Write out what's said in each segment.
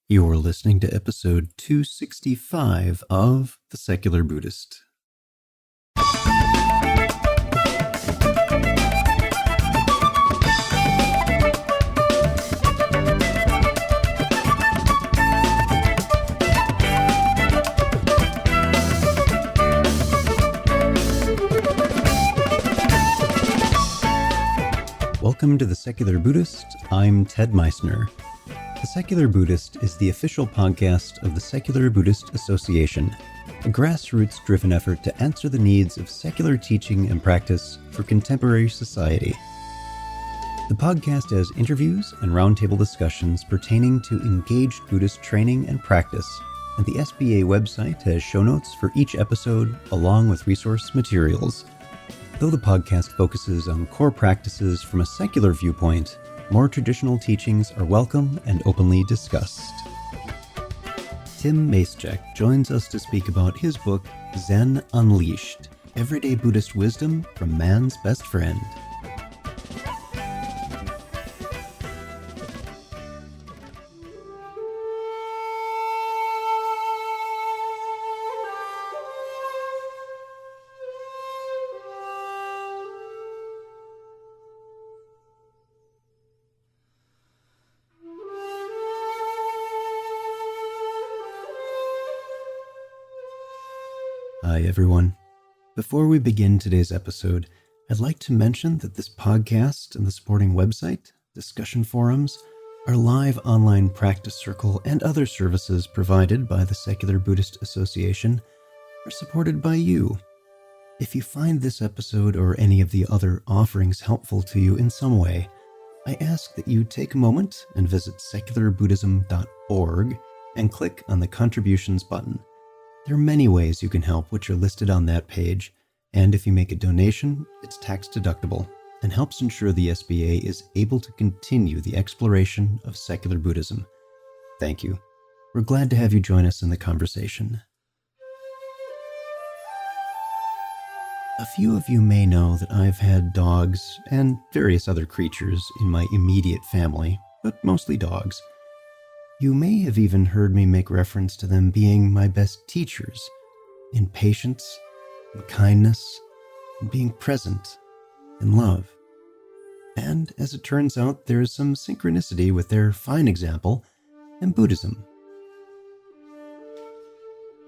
You're listening to episode 265 of The Secular Buddhist. Welcome to The Secular Buddhist. I'm Ted Meissner. The Secular Buddhist is the official podcast of the Secular Buddhist Association, a grassroots-driven effort to answer the needs of secular teaching and practice for contemporary society. The podcast has interviews and roundtable discussions pertaining to engaged Buddhist training and practice, and the SBA website has show notes for each episode along with resource materials. Though the podcast focuses on core practices from a secular viewpoint, more traditional teachings are welcome and openly discussed. Tim Macejak joins us to speak about his book, Zen Unleashed: Everyday Buddhist Wisdom from Man's Best Friend. Hi everyone. Before we begin today's episode, I'd like to mention that this podcast and the supporting website, discussion forums, our live online practice circle, and other services provided by the Secular Buddhist Association are supported by you. If you find this episode or any of the other offerings helpful to you in some way, I ask that you take a moment and visit secularbuddhism.org and click on the contributions button. There are many ways you can help which are listed on that page, and if you make a donation, it's tax deductible and helps ensure the SBA is able to continue the exploration of secular Buddhism. Thank you. We're glad to have you join us in the conversation. A few of you may know that I've had dogs and various other creatures in my immediate family, but mostly dogs. You may have even heard me make reference to them being my best teachers in patience, in kindness, in being present, in love. And as it turns out, there is some synchronicity with their fine example in Buddhism.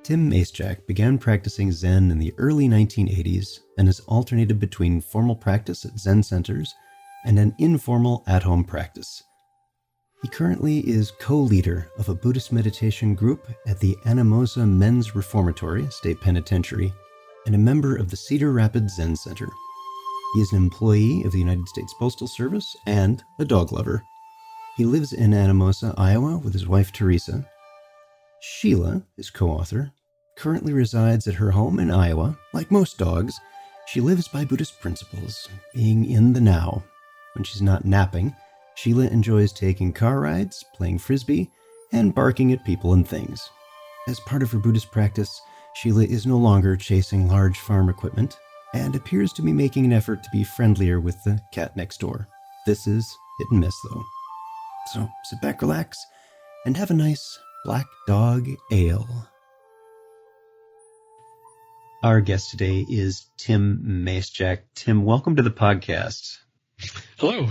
Tim Macejak began practicing Zen in the early 1980s and has alternated between formal practice at Zen centers and an informal at-home practice. He currently is co-leader of a Buddhist meditation group at the Anamosa Men's Reformatory State Penitentiary and a member of the Cedar Rapids Zen Center. He is an employee of the United States Postal Service and a dog lover. He lives in Anamosa, Iowa with his wife Teresa. Sheila, his co-author, currently resides at her home in Iowa. Like most dogs, she lives by Buddhist principles, being in the now. When she's not napping, Sheila enjoys taking car rides, playing frisbee, and barking at people and things. As part of her Buddhist practice, Sheila is no longer chasing large farm equipment and appears to be making an effort to be friendlier with the cat next door. This is hit and miss, though. So sit back, relax, and have a nice black dog ale. Our guest today is Tim Macejak. Tim, welcome to the podcast. Hello.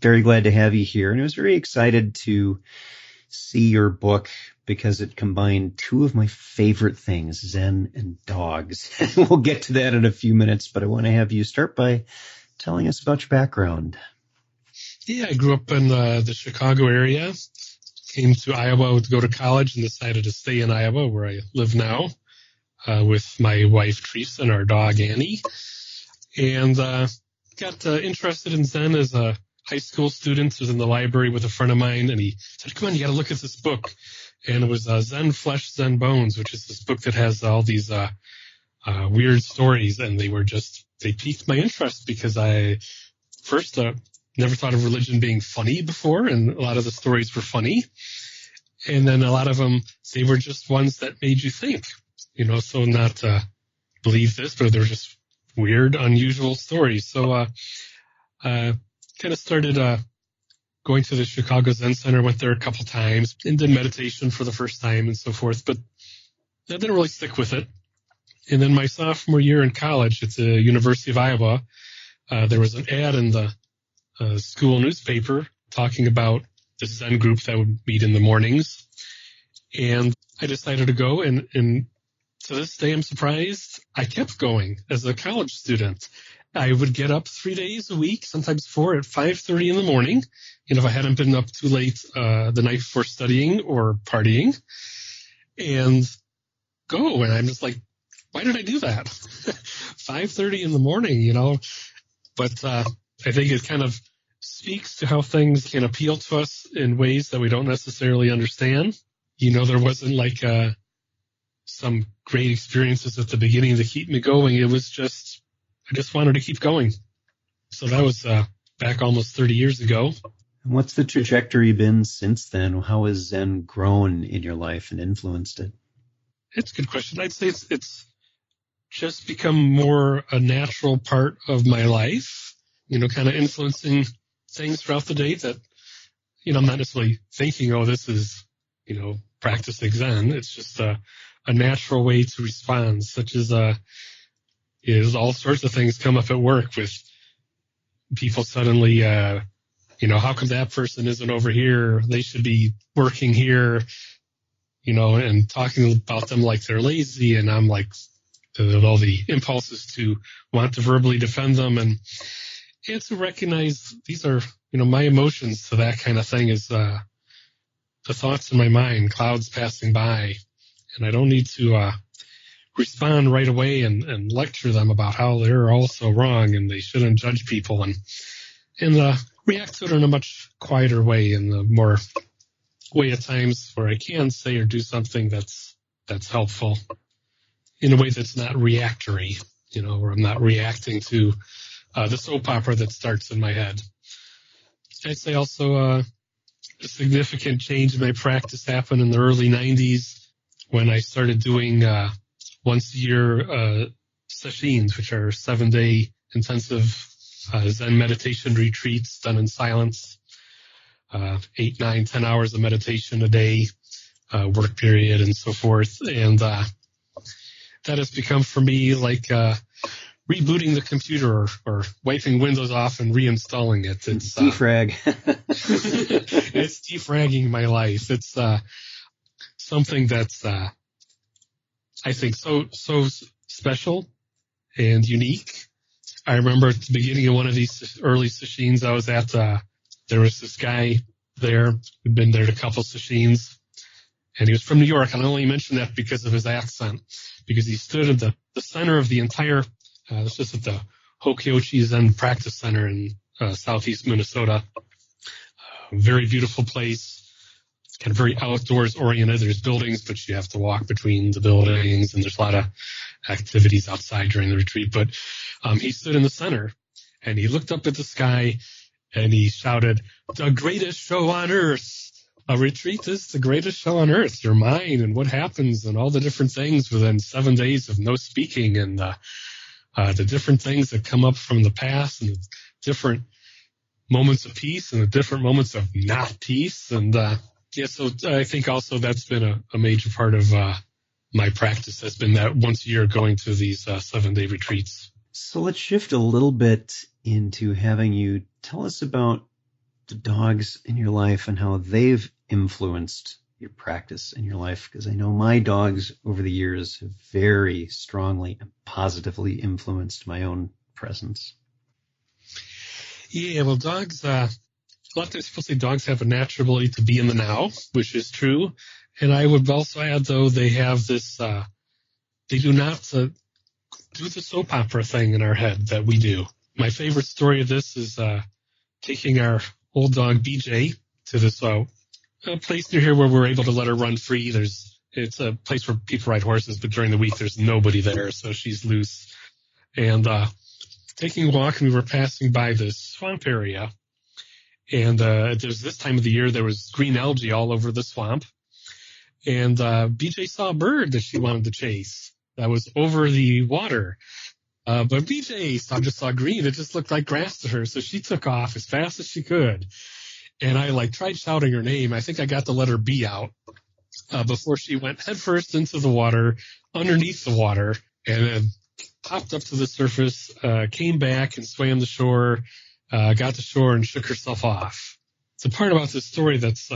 Very glad to have you here, and I was very excited to see your book because it combined two of my favorite things, Zen and dogs. We'll get to that in a few minutes, but I want to have you start by telling us about your background. Yeah, I grew up in the Chicago area, came to Iowa to go to college, and decided to stay in Iowa, where I live now, with my wife Teresa and our dog Annie, and got interested in Zen as a high school student. Was in the library with a friend of mine, and he said, "Come on, you got to look at this book." And it was Zen Flesh, Zen Bones, which is this book that has all these weird stories, and they piqued my interest because I first never thought of religion being funny before, and a lot of the stories were funny, and then a lot of them, they were just ones that made you think, so not believe this, but they're just weird, unusual stories. So kind of started going to the Chicago Zen Center, went there a couple times and did meditation for the first time and so forth, but I didn't really stick with it. And then my sophomore year in college at the University of Iowa, there was an ad in the school newspaper talking about the Zen group that would meet in the mornings. And I decided to go, and to this day I'm surprised I kept going as a college student. I would get up 3 days a week, sometimes 4, at 5:30 in the morning, if I hadn't been up too late the night before studying or partying, and go. And I'm just like, why did I do that? 5:30 in the morning, But I think it kind of speaks to how things can appeal to us in ways that we don't necessarily understand. There wasn't like some great experiences at the beginning to keep me going. It was just, I just wanted to keep going. So that was back almost 30 years ago. And what's the trajectory been since then? How has Zen grown in your life and influenced it? It's a good question. I'd say it's just become more a natural part of my life, kind of influencing things throughout the day that, I'm not necessarily thinking, oh, this is, practicing Zen. It's just a natural way to respond, such as all sorts of things come up at work with people suddenly, how come that person isn't over here? They should be working here, and talking about them like they're lazy. And I'm like, all the impulses to want to verbally defend them and to recognize these are, my emotions to that kind of thing is the thoughts in my mind, clouds passing by, and I don't need to respond right away and lecture them about how they're also wrong and they shouldn't judge people and react to it in a much quieter way, in the more way at times where I can say or do something that's helpful in a way that's not reactory, where I'm not reacting to the soap opera that starts in my head. I'd say also a significant change in my practice happened in the early 90s when I started doing once a year sessions, which are 7-day intensive Zen meditation retreats done in silence, 8, 9, 10 hours of meditation a day, work period, and so forth. And that has become for me like rebooting the computer or wiping Windows off and reinstalling it. It's defrag. It's defragging my life. It's something that's I think so special and unique. I remember at the beginning of one of these early sessions I was at, there was this guy there who'd been there at a couple sessions, and he was from New York. And I only mention that because of his accent, because he stood at the center of the entire, this is at the Hokyochi Zen Practice Center in southeast Minnesota. Very beautiful place. It's kind of very outdoors oriented. There's buildings, but you have to walk between the buildings, and there's a lot of activities outside during the retreat. But he stood in the center, and he looked up at the sky, and he shouted, "The greatest show on earth! A retreat is the greatest show on earth. Your mind and what happens and all the different things within 7 days of no speaking, and the different things that come up from the past, and the different moments of peace and the different moments of not peace." And so I think also that's been a major part of my practice, has been that once a year going to these 7-day retreats. So let's shift a little bit into having you tell us about the dogs in your life and how they've influenced your practice in your life, because I know my dogs over the years have very strongly and positively influenced my own presence. Yeah, well, dogs, a lot of times people say dogs have a natural ability to be in the now, which is true. And I would also add, though, they have this, they do not do the soap opera thing in our head that we do. My favorite story of this is taking our old dog, BJ, to this a place near here where we're able to let her run free. It's a place where people ride horses, but during the week there's nobody there, so she's loose. And taking a walk, and we were passing by this swamp area. And there's this time of the year, there was green algae all over the swamp. And BJ saw a bird that she wanted to chase that was over the water. But BJ just saw green. It just looked like grass to her. So she took off as fast as she could. And I tried shouting her name. I think I got the letter B out before she went headfirst into the water, underneath the water, and then popped up to the surface, came back and swam the shore, got to shore and shook herself off. The part about this story that's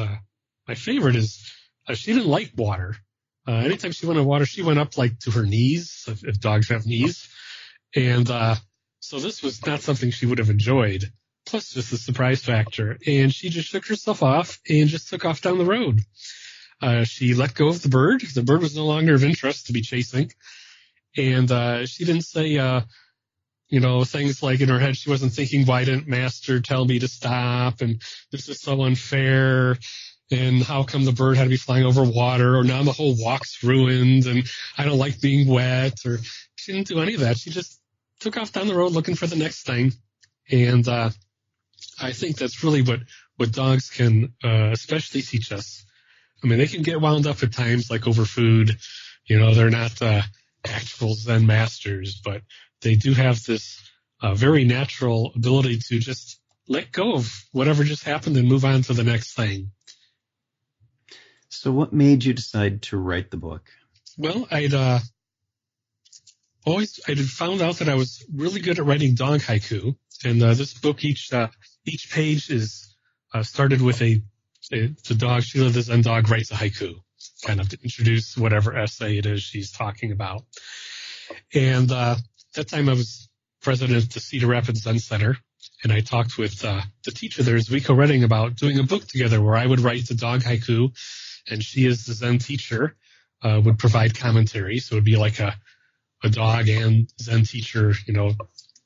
my favorite is she didn't like water. Anytime she went in water, she went up to her knees, if dogs have knees. And so this was not something she would have enjoyed, plus just the surprise factor. And she just shook herself off and just took off down the road. She let go of the bird. The bird was no longer of interest to be chasing. And she didn't say, things like in her head, she wasn't thinking, why didn't Master tell me to stop? And this is so unfair. And how come the bird had to be flying over water? Or now the whole walk's ruined and I don't like being wet. Or she didn't do any of that. She just took off down the road looking for the next thing. And I think that's really what dogs can especially teach us. I mean, they can get wound up at times, like over food. They're not actual Zen masters, but they do have this very natural ability to just let go of whatever just happened and move on to the next thing. So what made you decide to write the book? Well, I'd found out that I was really good at writing dog haiku. And this book, each page is started with the dog, Sheila the Zen dog, writes a haiku, kind of to introduce whatever essay it is she's talking about. And that time I was president of the Cedar Rapids Zen Center, and I talked with the teacher there, Zuiko Redding, about doing a book together where I would write the dog haiku, and she, as the Zen teacher, would provide commentary. So it would be like a dog and Zen teacher,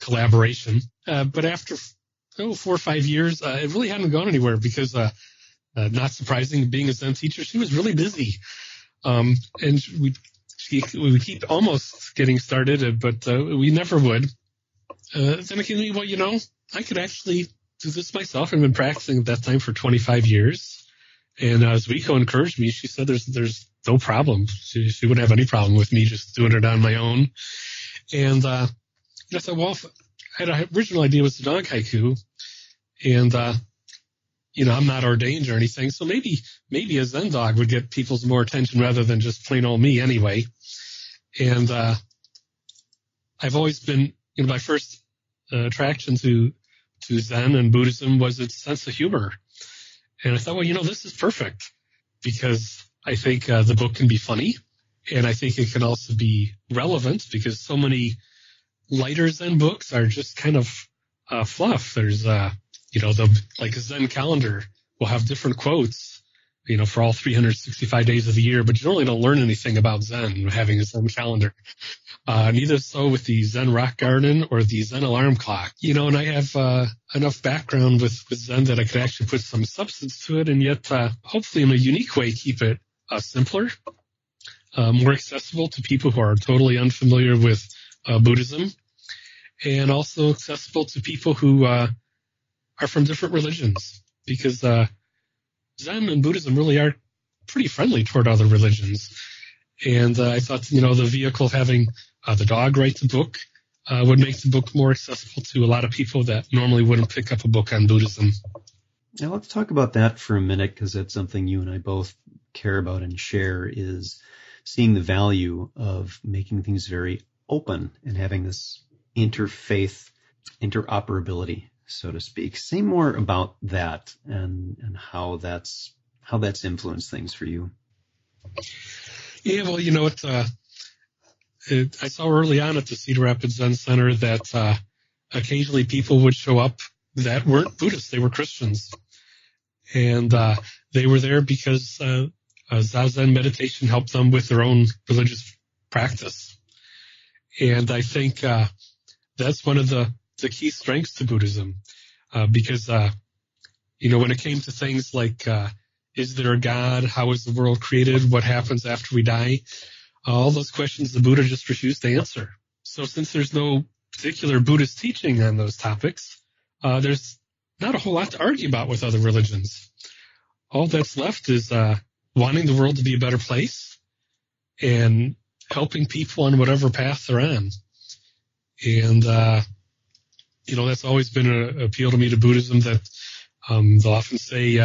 collaboration. But after 4 or 5 years, it really hadn't gone anywhere because, not surprising, being a Zen teacher, she was really busy. And we would keep almost getting started, but we never would. Then again, well, I could actually do this myself. I've been practicing at that time for 25 years. And as Zuiko encouraged me, she said there's no problem. She wouldn't have any problem with me just doing it on my own. And I thought, well, I had an original idea was the dog haiku. And, I'm not ordained or anything. So maybe a Zen dog would get people's more attention rather than just plain old me anyway. And I've always been, my first attraction to Zen and Buddhism was its sense of humor. And I thought, well, this is perfect because I think the book can be funny, and I think it can also be relevant because so many lighter Zen books are just kind of fluff. There's, like a Zen calendar will have different quotes, for all 365 days of the year, but you really don't learn anything about Zen having a Zen calendar. Neither so with the Zen rock garden or the Zen alarm clock. And I have enough background with Zen that I could actually put some substance to it and yet hopefully in a unique way keep it simpler, more accessible to people who are totally unfamiliar with Buddhism, and also accessible to people who are from different religions, because Zen and Buddhism really are pretty friendly toward other religions. And I thought, the vehicle having the dog write the book would make the book more accessible to a lot of people that normally wouldn't pick up a book on Buddhism. Now let's talk about that for a minute, because that's something you and I both care about and share, is seeing the value of making things very open and having this interfaith interoperability, so to speak. Say more about that and how that's influenced things for you. Yeah, well, I saw early on at the Cedar Rapids Zen Center that occasionally people would show up that weren't Buddhists, they were Christians. And they were there because Zazen meditation helped them with their own religious practice. And I think that's one of the key strengths to Buddhism, because, when it came to things like, is there a God? How is the world created? What happens after we die? All those questions the Buddha just refused to answer. So since there's no particular Buddhist teaching on those topics, there's not a whole lot to argue about with other religions. All that's left is wanting the world to be a better place and helping people on whatever path they're on. And, that's always been an appeal to me to Buddhism, that They'll often say,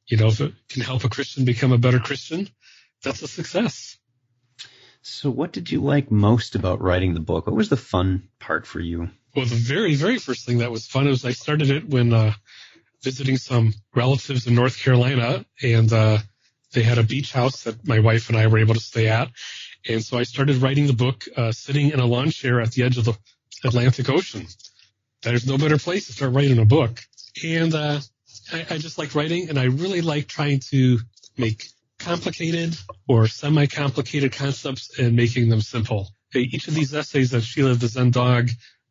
if it can help a Christian become a better Christian, that's a success. So what did you like most about writing the book? What was the fun part for you? Well, the very, very first thing that was fun was I started it when visiting some relatives in North Carolina, and they had a beach house that my wife and I were able to stay at. And so I started writing the book sitting in a lawn chair at the edge of the Atlantic Ocean. There's no better place to start writing a book. And I just like writing, and I really like trying to make complicated or semi-complicated concepts and making them simple. Each of these essays of Sheila the Zen Dog,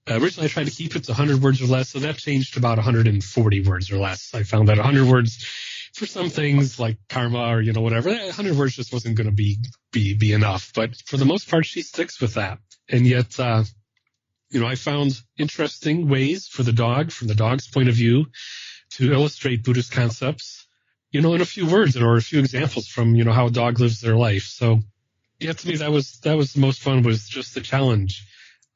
originally I tried to keep it to 100 words or less, so that changed to about 140 words or less. I found that 100 words for some things like karma or, whatever, 100 words just wasn't going to be enough. But for the most part, she sticks with that. And yet, I found interesting ways for the dog, from the dog's point of view, to illustrate Buddhist concepts, in a few words or a few examples from, how a dog lives their life. So, yeah, to me, that was the most fun, was just the challenge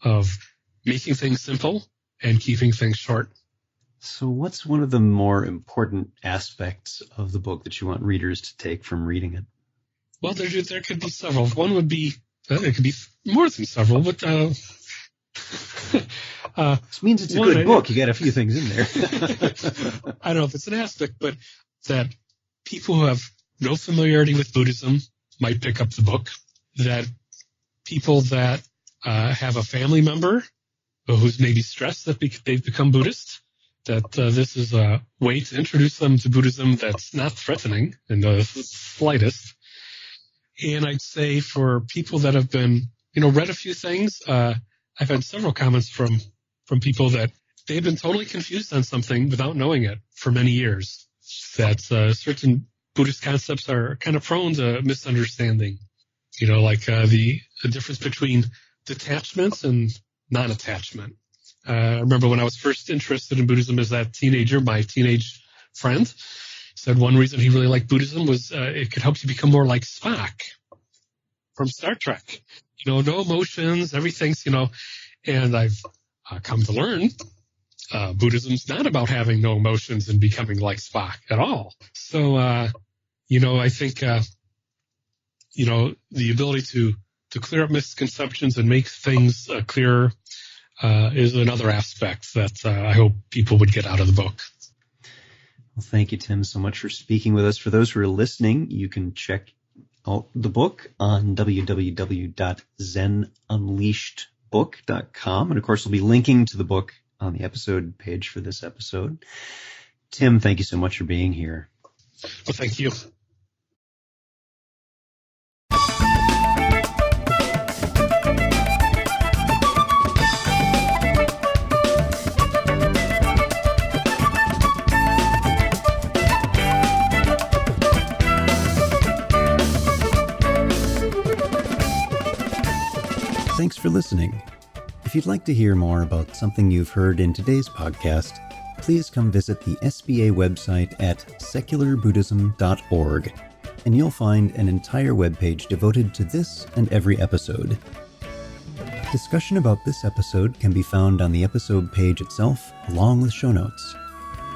of making things simple and keeping things short. So what's one of the more important aspects of the book that you want readers to take from reading it? Well, there could be several. One would be, it could be more than several, but this means it's a good book. You got a few things in there. I don't know if it's an aspect, but that people who have no familiarity with Buddhism might pick up the book. That people that have a family member who's maybe stressed that they've become Buddhist, that this is a way to introduce them to Buddhism that's not threatening in the slightest. And I'd say for people that have been, read a few things, I've had several comments from people that they've been totally confused on something without knowing it for many years. That certain Buddhist concepts are kind of prone to misunderstanding. Like the difference between detachment and non-attachment. I remember when I was first interested in Buddhism as that teenager, my teenage friend said one reason he really liked Buddhism was it could help you become more like Spock from Star Trek. No emotions, everything's, and I've come to learn Buddhism's not about having no emotions and becoming like Spock at all. So, I think, the ability to clear up misconceptions and make things clearer is another aspect that I hope people would get out of the book. Well, thank you, Tim, so much for speaking with us. For those who are listening, you can check out the book on www.zenunleashedbook.com. And of course, we'll be linking to the book on the episode page for this episode. Tim, thank you so much for being here. Well, thank you. Thanks for listening. If you'd like to hear more about something you've heard in today's podcast, please come visit the SBA website at secularbuddhism.org, and you'll find an entire webpage devoted to this and every episode. Discussion about this episode can be found on the episode page itself, along with show notes.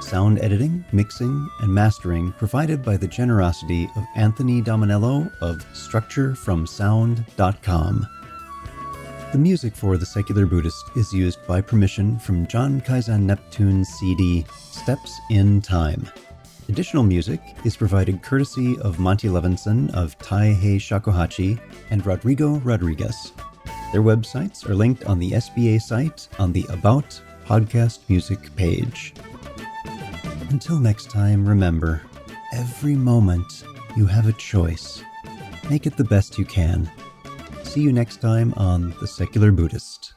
Sound editing, mixing, and mastering provided by the generosity of Anthony Dominello of StructureFromSound.com. The music for The Secular Buddhist is used by permission from John Kaizen Neptune's CD, Steps in Time. Additional music is provided courtesy of Monty Levinson of Taihei Shakuhachi and Rodrigo Rodriguez. Their websites are linked on the SBA site on the About Podcast Music page. Until next time, remember, every moment you have a choice. Make it the best you can. See you next time on The Secular Buddhist.